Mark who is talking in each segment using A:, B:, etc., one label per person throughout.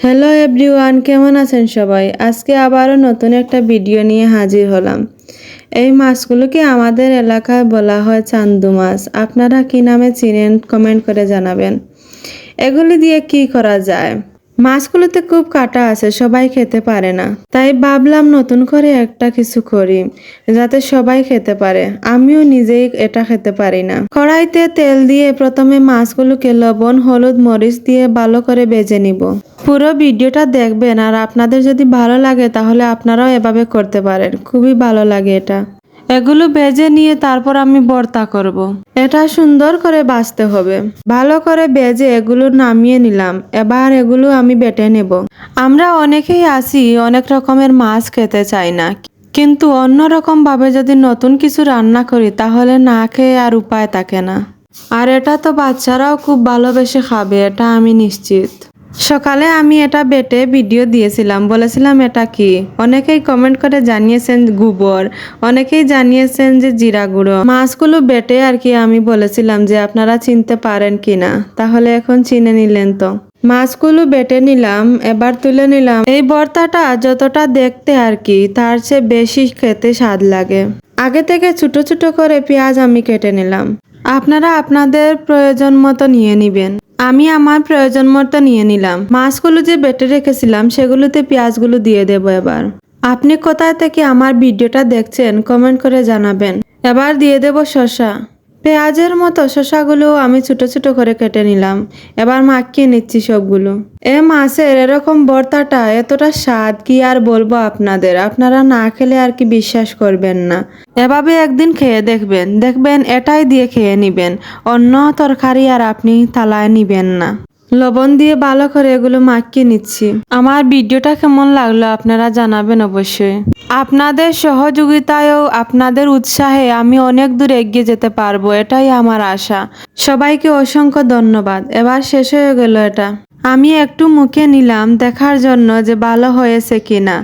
A: Hello everyone, কেমন আছেন সবাই? আজকে আবারও নতুন একটা ভিডিও নিয়ে হাজির হলাম। এই মাছগুলোকে আমাদের এলাকায় বলা হয় চান্দু মাছ। আপনারা কি নামে চিনেন কমেন্ট করে জানাবেন। এগুলি দিয়ে কি করা যায়? মাছগুলোতে খুব কাঁটা আছে, সবাই খেতে পারে না, তাই ভাবলাম নতুন করে একটা কিছু করি যাতে সবাই খেতে পারে। আমিও নিজেই এটা খেতে পারি না। কড়াইতে তেল দিয়ে প্রথমে মাছগুলোকে লবণ, হলুদ, মরিচ দিয়ে ভালো করে ভেজে নিব। পুরো ভিডিওটা দেখবেন, আর আপনাদের যদি ভালো লাগে তাহলে আপনারাও এভাবে করতে পারেন। খুবই ভালো লাগে এটা। এগুলো ভেজে নিয়ে তারপর আমি ভর্তা করব। এটা সুন্দর করে ভাজতে হবে। ভালো করে ভেজে এগুলো নামিয়ে নিলাম। এবার এগুলো আমি বেটে নেব। আমরা অনেকেই আছি অনেক রকমের মাছ খেতে চাই না, কিন্তু অন্যরকম ভাবে যদি নতুন কিছু রান্না করি তাহলে না খেয়ে আর উপায় থাকে না। আর এটা তো বাচ্চারাও খুব ভালোবেসে খাবে, এটা আমি নিশ্চিত। সকালে আমি এটা বেটে ভিডিও দিয়েছিলাম, বলেছিলাম এটা কি। অনেকেই কমেন্ট করে জানিয়েছেন গোবর, অনেকেই জানিয়েছেন যে জিরা গুঁড়ো। মাছগুলো বেটে আর কি আমি বলেছিলাম যে আপনারা চিনতে পারেন কিনা, তাহলে এখন চিনে নিলেন তো। মাছগুলো বেটে নিলাম, এবার তুলে নিলাম। এই ভর্তাটা যতটা দেখতে আর কি তার চেয়ে বেশি খেতে স্বাদ লাগে। আগে থেকে ছোট ছোট করে পেঁয়াজ আমি কেটে নিলাম। আপনারা আপনাদের প্রয়োজন মতো নিয়ে নিবেন। আমি আমার প্রয়োজন মতো নিয়ে নিলাম। মাছগুলো যে বেটে রেখেছিলাম সেগুলোতে পেঁয়াজগুলো দিয়ে দেব। এবার আপনি কোথায় থেকে আমার ভিডিওটা দেখছেন কমেন্ট করে জানাবেন। এবার দিয়ে দেব শসা। পেঁয়াজের মতো শসাগুলো আমি ছোট ছোট করে কেটে নিলাম। এবার মাখিয়ে নিচ্ছি সবগুলো। মাছের এরকম ভর্তাটা এতটা স্বাদ কি আর বলবো আপনাদের, আপনারা না খেলে আর কি বিশ্বাস করবেন না। এভাবে একদিন খেয়ে দেখবেন, দেখবেন এটাই দিয়ে খেয়ে নিবেন, অন্য তরকারি আর আপনি থালায় নিবেন না। লবণ দিয়ে ভালো করে এগুলো মাখিয়ে নিচ্ছি। আমার ভিডিওটা কেমন লাগলো আপনারা জানাবেন অবশ্যই। আপনাদের সহযোগিতায় ও আপনাদের উৎসাহে আমি অনেক দূর এগিয়ে যেতে পারবো, এটাই আমার আশা। সবাইকে অসংখ্য ধন্যবাদ। এবার শেষ হয়ে গেল এটা। আমি একটু মুখে নিলাম দেখার জন্য যে ভালো হয়েছে কিনা।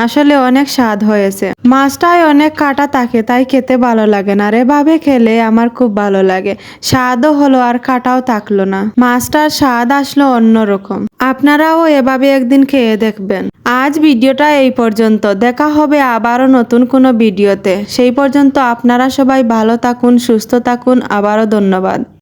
A: আসলে অনেক স্বাদ হয়েছে। মাছটায় অনেক কাঁটা থাকে, তাই খেতে ভালো লাগে না। আর এভাবে খেলে আমার খুব ভালো লাগে। স্বাদও হলো আর কাঁটাও থাকলো না। মাছটার স্বাদ আসলো অন্যরকম। আপনারাও এভাবে একদিন খেয়ে দেখবেন। আজ ভিডিওটা এই পর্যন্ত। দেখা হবে আবারও নতুন কোনো ভিডিওতে। সেই পর্যন্ত আপনারা সবাই ভালো থাকুন, সুস্থ থাকুন। আবারও ধন্যবাদ।